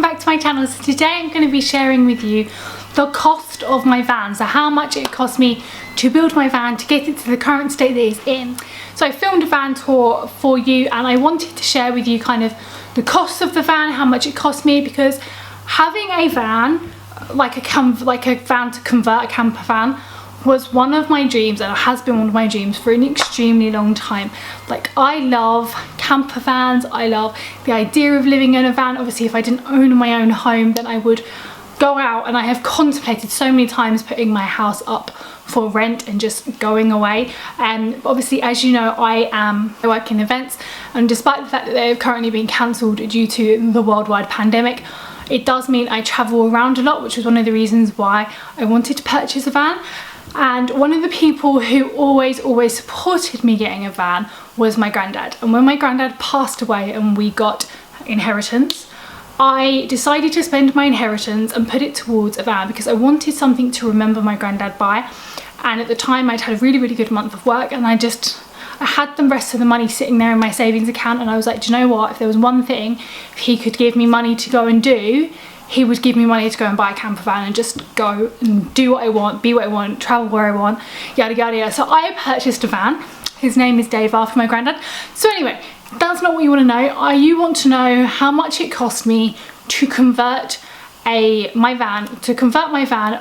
back to my channel. So today I'm going to be sharing with you the cost of my van, so how much it cost me to build my van to get it to the current state that it's in. So I filmed a van tour for you and I wanted to share with you kind of the cost of the van, how much it cost me, because having a van, like a van to convert, a camper van, was one of my dreams, and it has been one of my dreams for an extremely long time. Like, I love camper vans, I love the idea of living in a van. Obviously if I didn't own my own home then I would go out, and I have contemplated so many times putting my house up for rent and just going away. And obviously, as you know, I work in events, and despite the fact that they're currently being cancelled due to the worldwide pandemic, it does mean I travel around a lot, which was one of the reasons why I wanted to purchase a van. And one of the people who always supported me getting a van was my granddad. And when my granddad passed away and we got inheritance, I decided to spend my inheritance and put it towards a van because I wanted something to remember my granddad by. And at the time I'd had a really good month of work, and I had the rest of the money sitting there in my savings account, and I was like, do you know what, if there was one thing he could give me money to go and do, he would give me money to go and buy a camper van and just go and do what I want, be what I want, travel where I want, yada yada yada. So I purchased a van. His name is Dave, after my granddad. So anyway, that's not what you want to know. You want to know how much it cost me to convert my van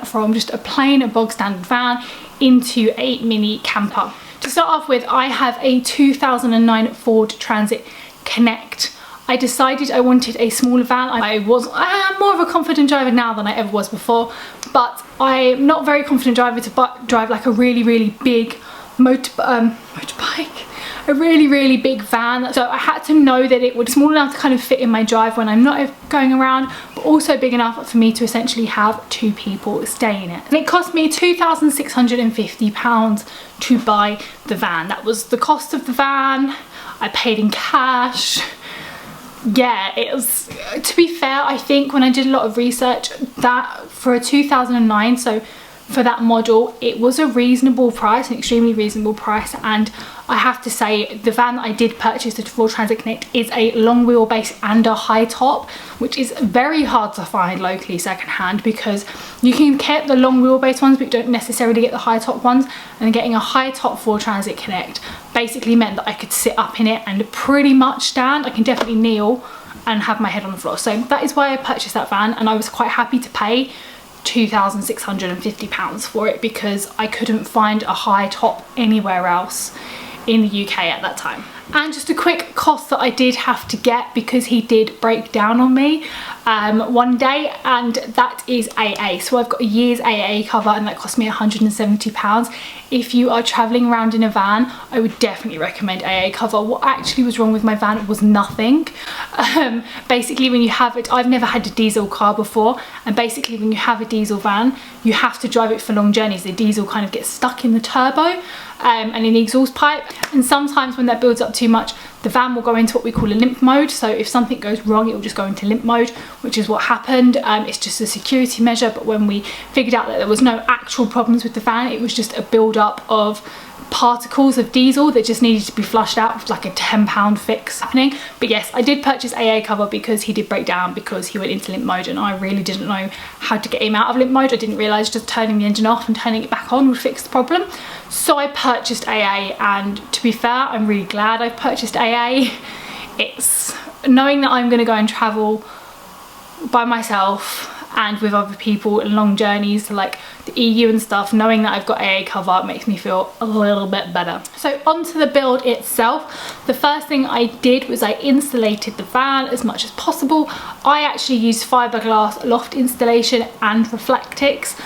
from just a plain bog standard van into a mini camper. To start off with, I have a 2009 Ford Transit Connect. I decided I wanted a smaller van. I am more of a confident driver now than I ever was before, but I'm not very confident driver to drive like a really big motorbike, a really big van. So I had to know that it would be small enough to kind of fit in my drive when I'm not going around, but also big enough for me to essentially have two people stay in it. And it cost me £2,650 to buy the van. That was the cost of the van. I paid in cash. Yeah, it was, to be fair, I think when I did a lot of research, that for a 2009, so for that model, it was a reasonable price, an extremely reasonable price. And I have to say, the van that I did purchase, the Ford Transit Connect, is a long wheelbase and a high top, which is very hard to find locally secondhand, because you can get the long wheelbase ones but you don't necessarily get the high top ones. And getting a high top Ford Transit Connect basically meant that I could sit up in it and pretty much stand. I can definitely kneel and have my head on the floor. So that is why I purchased that van, and I was quite happy to pay £2,650 for it because I couldn't find a high top anywhere else in the UK at that time. And just a quick cost that I did have to get, because he did break down on me one day, and that is AA. So I've got a year's AA cover, and that cost me £170. If you are traveling around in a van, I would definitely recommend AA cover. What actually was wrong with my van was nothing. Basically, when you have it, I've never had a diesel car before, and basically when you have a diesel van, you have to drive it for long journeys. The diesel kind of gets stuck in the turbo and in the exhaust pipe, and sometimes when that builds up too much, the van will go into what we call a limp mode. So if something goes wrong, it will just go into limp mode, which is what happened. It's just a security measure, but when we figured out that there was no actual problems with the van, it was just a build up of particles of diesel that just needed to be flushed out with like a £10 fix happening. But yes, I did purchase AA cover because he did break down, because he went into limp mode, and I really didn't know how to get him out of limp mode. I didn't realise just turning the engine off and turning it back on would fix the problem. So I purchased AA, and to be fair, I'm really glad I purchased AA. It's knowing that I'm going to go and travel by myself and with other people in long journeys to like the EU and stuff, knowing that I've got AA cover makes me feel a little bit better. So onto the build itself. The first thing I did was I insulated the van as much as possible. I actually used fiberglass loft installation and Reflectix.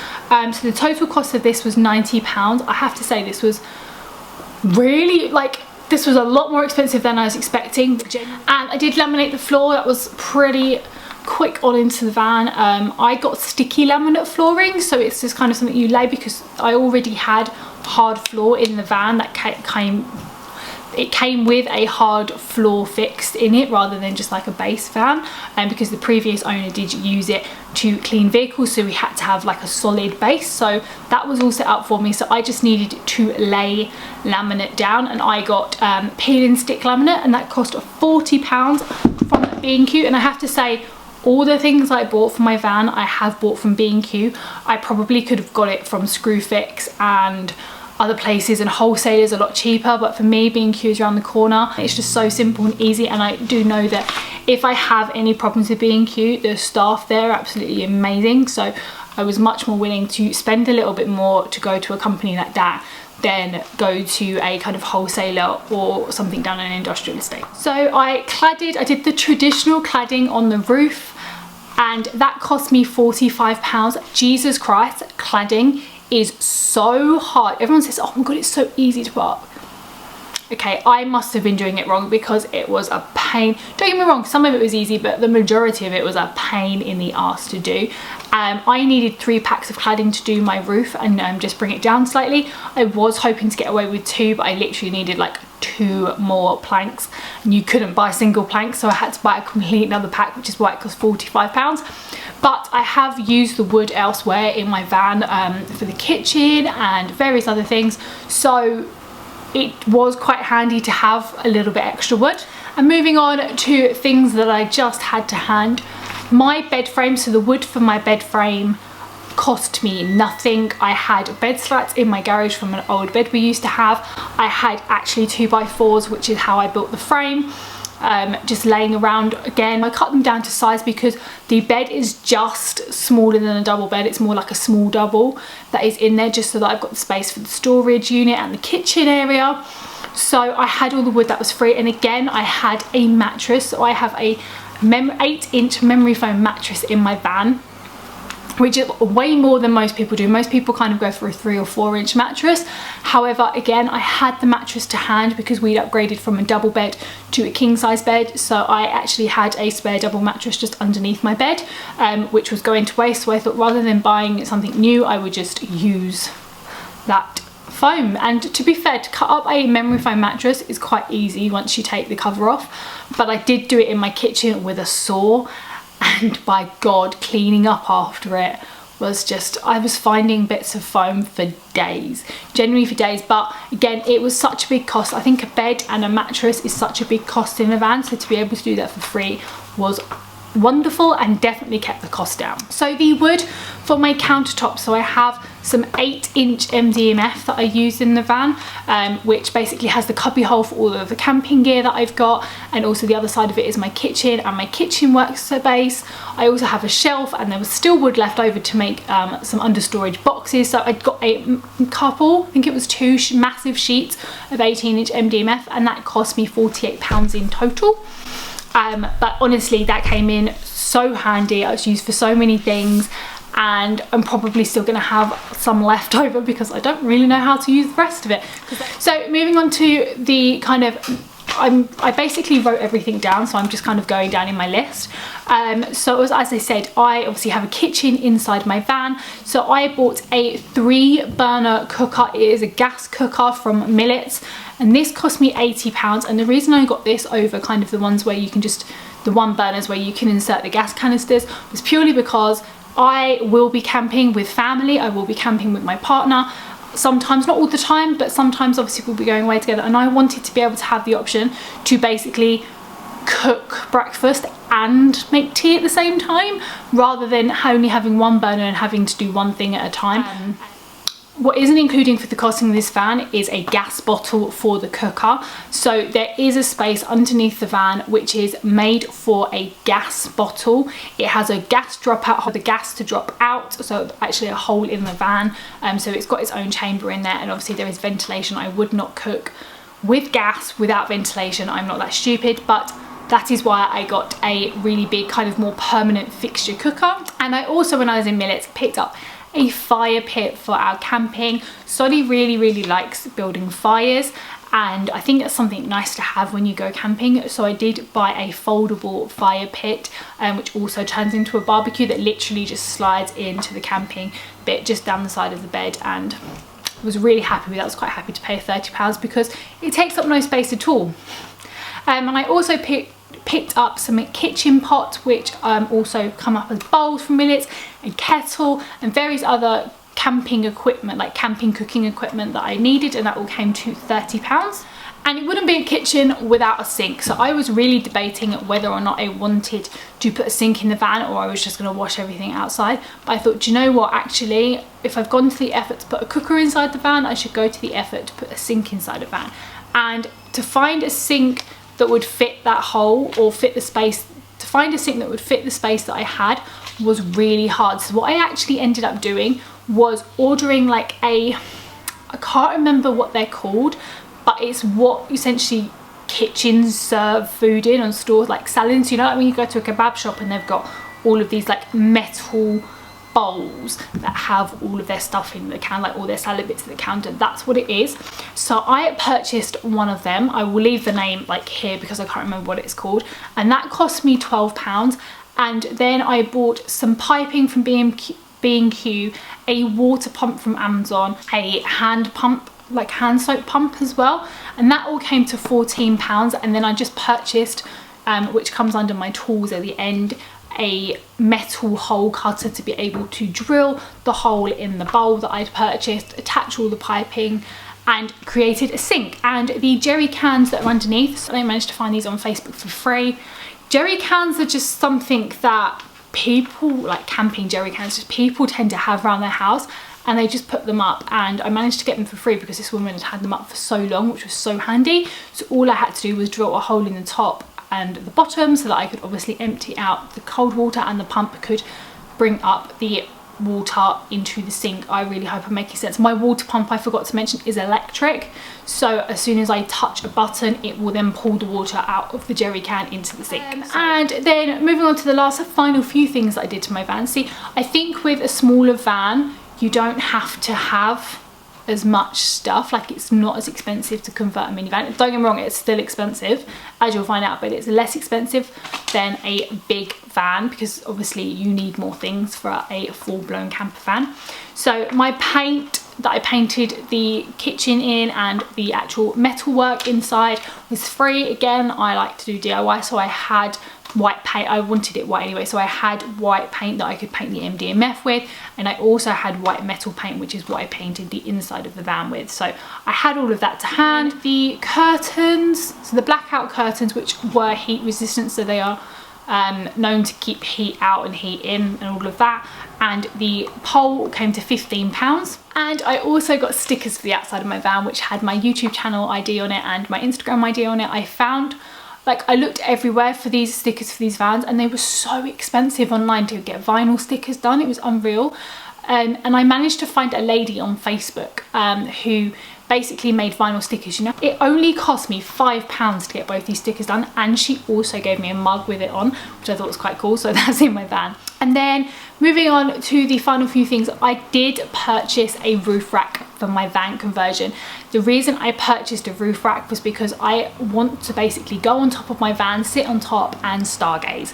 So the total cost of this was £90. I have to say, this was really, this was a lot more expensive than I was expecting. And I did laminate the floor. That was pretty quick on into the van. I got sticky laminate flooring, so it's just kind of something you lay, because I already had hard floor in the van that came with a hard floor fixed in it rather than just like a base van, and because the previous owner did use it to clean vehicles, so we had to have like a solid base. So that was all set up for me, so I just needed to lay laminate down, and I got peel and stick laminate, and that cost £40 from B&Q. And I have to say, All the things I bought for my van, I have bought from B&Q. I probably could have got it from Screwfix and other places and wholesalers a lot cheaper, but for me, B&Q is around the corner. It's just so simple and easy, and I do know that if I have any problems with B&Q, the staff there are absolutely amazing. So I was much more willing to spend a little bit more to go to a company like that than go to a kind of wholesaler or something down an industrial estate. So I did the traditional cladding on the roof, and that cost me £45. Jesus Christ, cladding is so hard. Everyone says, oh my god, it's so easy to put up. Okay, I must have been doing it wrong because it was a pain. Don't get me wrong, some of it was easy, but the majority of it was a pain in the arse to do. I needed 3 packs of cladding to do my roof and just bring it down slightly. I was hoping to get away with 2, but I literally needed like 2 more planks, and you couldn't buy single planks, so I had to buy a complete another pack, which is why it cost £45. But I have used the wood elsewhere in my van for the kitchen and various other things, so it was quite handy to have a little bit extra wood. And moving on to things that I just had to hand. My bed frame, so the wood for my bed frame cost me nothing. I had bed slats in my garage from an old bed we used to have. I had actually 2x4s, which is how I built the frame. Just laying around. Again, I cut them down to size because the bed is just smaller than a double bed. It's more like a small double that is in there, just so that I've got the space for the storage unit and the kitchen area. So I had all the wood that was free, and again I had a mattress. So I have a 8-inch memory foam mattress in my van, which is way more than most people do. Most people kind of go for a 3 or 4-inch mattress. However, again, I had the mattress to hand because we'd upgraded from a double bed to a king size bed. So I actually had a spare double mattress just underneath my bed, which was going to waste. So I thought rather than buying something new, I would just use that foam. And to be fair, to cut up a memory foam mattress is quite easy once you take the cover off. But I did do it in my kitchen with a saw, and by God, cleaning up after it was just, I was finding bits of foam for days, genuinely for days. But again, it was such a big cost. I think a bed and a mattress is such a big cost in a van, so to be able to do that for free was wonderful and definitely kept the cost down. So the wood for my countertop, so I have some 8-inch MDMF that I used in the van, which basically has the cubby hole for all of the camping gear that I've got, and also the other side of it is my kitchen and my kitchen workspace. I also have a shelf, and there was still wood left over to make some understorage boxes. So I'd got a couple, I think it was 2 massive sheets of 18-inch MDMF, and that cost me £48 in total. But honestly, that came in so handy. I was used for so many things, and I'm probably still going to have some left over because I don't really know how to use the rest of it. So moving on to the kind of, I basically wrote everything down, so I'm just kind of going down in my list. So as I said, I obviously have a kitchen inside my van, so I bought a 3-burner cooker. It is a gas cooker from Millets, and this cost me £80. And the reason I got this over kind of the ones where you can just, the 1-burners where you can insert the gas canisters, was purely because I will be camping with family, I will be camping with my partner, sometimes, not all the time, but sometimes obviously we'll be going away together, and I wanted to be able to have the option to basically cook breakfast and make tea at the same time, rather than only having 1 burner and having to do one thing at a time. What isn't including for the costing of this van is a gas bottle for the cooker. So there is a space underneath the van which is made for a gas bottle. It has a gas drop out for the gas to drop out, so actually a hole in the van. So it's got its own chamber in there, and obviously there is ventilation. I would not cook with gas without ventilation. I'm not that stupid, but that is why I got a really big kind of more permanent fixture cooker. And I also, when I was in Millets, picked up a fire pit for our camping. Solly really likes building fires, and I think that's something nice to have when you go camping. So I did buy a foldable fire pit, which also turns into a barbecue that literally just slides into the camping bit just down the side of the bed, and was really happy with that. I was quite happy to pay £30 because it takes up no space at all. And I also picked up some kitchen pots, which also come up as bowls from Millets, and kettle and various other camping equipment, like camping cooking equipment that I needed, and that all came to £30. And it wouldn't be a kitchen without a sink. So I was really debating whether or not I wanted to put a sink in the van or I was just going to wash everything outside. But I thought, do you know what, actually, if I've gone to the effort to put a cooker inside the van, I should go to the effort to put a sink inside the van. And to find a sink that would fit that hole or fit the space, to find a sink that would fit the space that I had was really hard. So what I actually ended up doing was ordering like I can't remember what they're called, but it's what essentially kitchens serve food in on stores, like salads. You know, like when you go to a kebab shop and they've got all of these like metal bowls that have all of their stuff in the can, like all their salad bits at the counter. That's what it is. So I purchased one of them. I will leave the name like here because I can't remember what it's called, and that cost me £12. And then I bought some piping from B&Q, a water pump from Amazon, a hand pump, like hand soap pump as well, and that all came to £14. And then I just purchased, which comes under my tools at the end, a metal hole cutter to be able to drill the hole in the bowl that I'd purchased, attach all the piping, and created a sink. And the jerry cans that are underneath, so I managed to find these on Facebook for free. Jerry cans are just something that people, like camping jerry cans, just people tend to have around their house, and they just put them up, and I managed to get them for free because this woman had had them up for so long, which was so handy. So all I had to do was drill a hole in the top and the bottom so that I could obviously empty out the cold water, and the pump could bring up the water into the sink. I really hope I'm making sense. My water pump, I forgot to mention, is electric, so as soon as I touch a button it will then pull the water out of the jerry can into the sink. And then moving on to the last final few things that I did to my van. See, I think with a smaller van you don't have to have as much stuff, like it's not as expensive to convert a minivan. Don't get me wrong, it's still expensive, as you'll find out, but it's less expensive than a big van because obviously you need more things for a full-blown camper van. So my paint that I painted the kitchen in and the actual metalwork inside was free. Again, I like to do DIY, so I had white paint. I wanted it white anyway, so I had white paint that I could paint the MDMF with, and I also had white metal paint, which is what I painted the inside of the van with. So I had all of that to hand. The curtains, so the blackout curtains, which were heat resistant, so they are known to keep heat out and heat in and all of that, and the pole came to £15. And I also got stickers for the outside of my van, which had my YouTube channel ID on it and my Instagram ID on it. I found, like, I looked everywhere for these stickers for these vans, and they were so expensive online to get vinyl stickers done. It was unreal. And I managed to find a lady on Facebook who basically made vinyl stickers. You know, it only cost me £5 to get both these stickers done, and she also gave me a mug with it on, which I thought was quite cool, so that's in my van. And then moving on to the final few things, I did purchase a roof rack for my van conversion. The reason I purchased a roof rack was because I want to basically go on top of my van, sit on top and stargaze.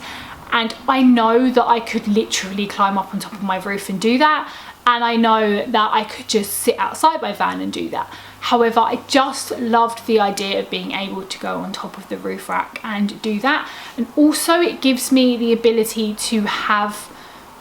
And I know that I could literally climb up on top of my roof and do that, and I know that I could just sit outside my van and do that. However, I just loved the idea of being able to go on top of the roof rack and do that, and also it gives me the ability to have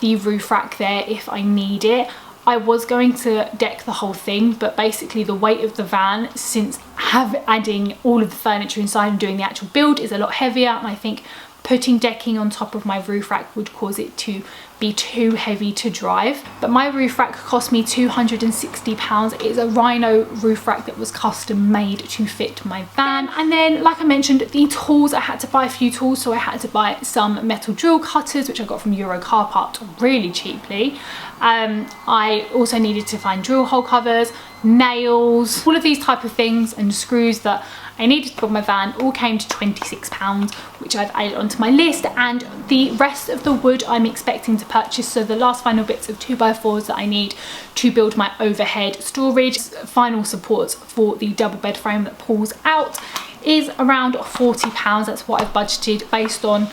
the roof rack there if I need it. I was going to deck the whole thing, but basically the weight of the van, since adding all of the furniture inside and doing the actual build, is a lot heavier, and I think putting decking on top of my roof rack would cause it to be too heavy to drive. But my roof rack cost me £260. It is a Rhino roof rack that was custom made to fit my van. And then, like I mentioned, the tools, I had to buy a few tools. So I had to buy some metal drill cutters, which I got from Euro Car Parts really cheaply. I also needed to find drill hole covers, nails, all of these type of things, and screws that I needed to build my van. All came to £26, which I've added onto my list, and the rest of the wood I'm expecting to purchase. So the last final bits of 2x4s that I need to build my overhead storage, final supports for the double bed frame that pulls out, is around £40. That's what I've budgeted based on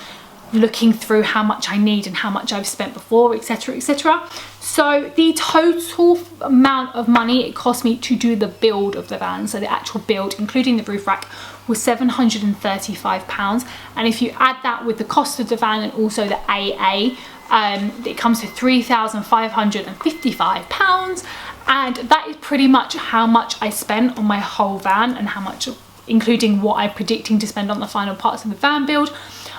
looking through how much I need and how much I've spent before, etc, etc. So the total amount of money it cost me to do the build of the van, so the actual build including the roof rack, was £735. And if you add that with the cost of the van and also the AA, it comes to £3,555, and that is pretty much how much I spent on my whole van and how much including what I'm predicting to spend on the final parts of the van build.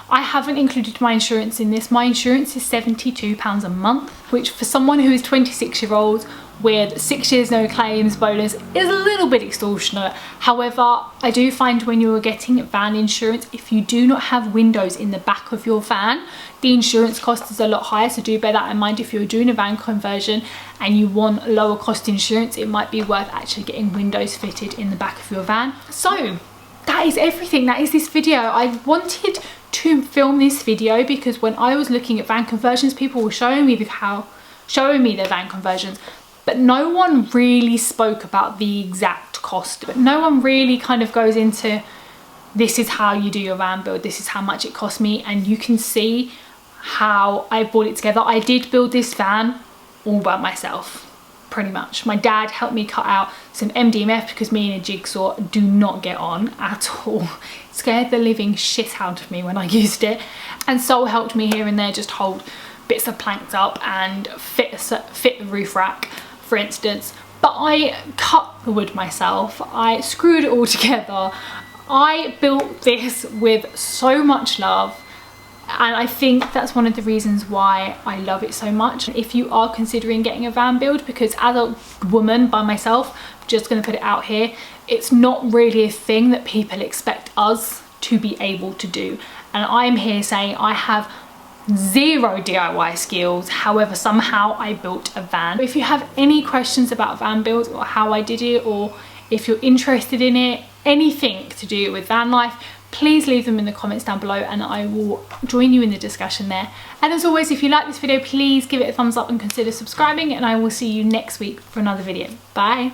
I haven't included my insurance in this. My insurance is £72 a month, which for someone who is 26-year-old with 6 years no claims bonus is a little bit extortionate. However, I do find when you're getting van insurance, if you do not have windows in the back of your van, the insurance cost is a lot higher. So do bear that in mind. If you're doing a van conversion and you want lower cost insurance, it might be worth actually getting windows fitted in the back of your van. So that is everything. That is this video. I wanted to film this video because when I was looking at van conversions, people were showing me their van conversions, but no one really spoke about the exact cost. But no one really kind of goes into, this is how you do your van build, this is how much it cost me, and you can see how I brought it together. I did build this van all by myself, pretty much. My dad helped me cut out some MDMF because me and a jigsaw do not get on at all. It scared the living shit out of me when I used it. And Sol helped me here and there, just hold bits of planks up and fit the roof rack, for instance. But I cut the wood myself. I screwed it all together. I built this with so much love. And I think that's one of the reasons why I love it so much. If you are considering getting a van build, because as a woman by myself, just going to put it out here, it's not really a thing that people expect us to be able to do. And I'm here saying I have zero DIY skills, however somehow I built a van. If you have any questions about van builds or how I did it, or if you're interested in it, anything to do with van life, please leave them in the comments down below and I will join you in the discussion there. And as always, if you like this video, please give it a thumbs up and consider subscribing, and I will see you next week for another video. Bye.